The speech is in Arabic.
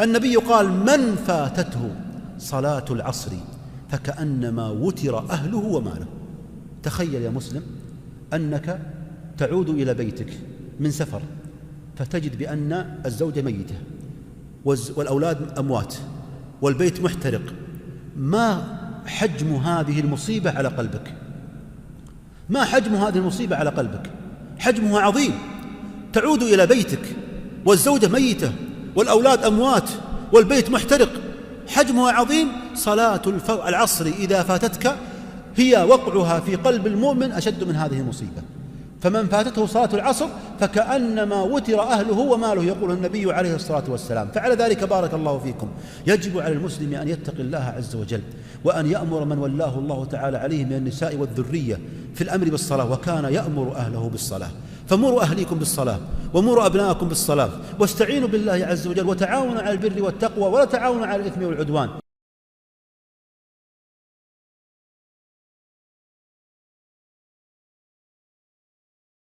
النبي قال: من فاتته صلاة العصر فكأنما وتر أهله وماله. تخيل يا مسلم أنك تعود إلى بيتك من سفر فتجد بأن الزوجة ميتة والأولاد أموات والبيت محترق. ما حجم هذه المصيبة على قلبك؟ ما حجم هذه المصيبة على قلبك؟ حجمها عظيم. تعود إلى بيتك والزوجة ميتة والأولاد أموات والبيت محترق، حجمها عظيم. صلاة العصر إذا فاتتك هي وقعها في قلب المؤمن أشد من هذه المصيبة. فمن فاتته صلاة العصر فكأنما وتر أهله وماله، يقول النبي عليه الصلاة والسلام. فعلى ذلك بارك الله فيكم يجب على المسلم أن يتقي الله عز وجل، وأن يأمر من ولاه الله تعالى عليه من النساء والذرية في الأمر بالصلاة، وكان يأمر أهله بالصلاة. فمروا أهليكم بالصلاة ومروا أبناءكم بالصلاة، واستعينوا بالله عز وجل، وتعاونوا على البر والتقوى ولا تعاونوا على الإثم والعدوان.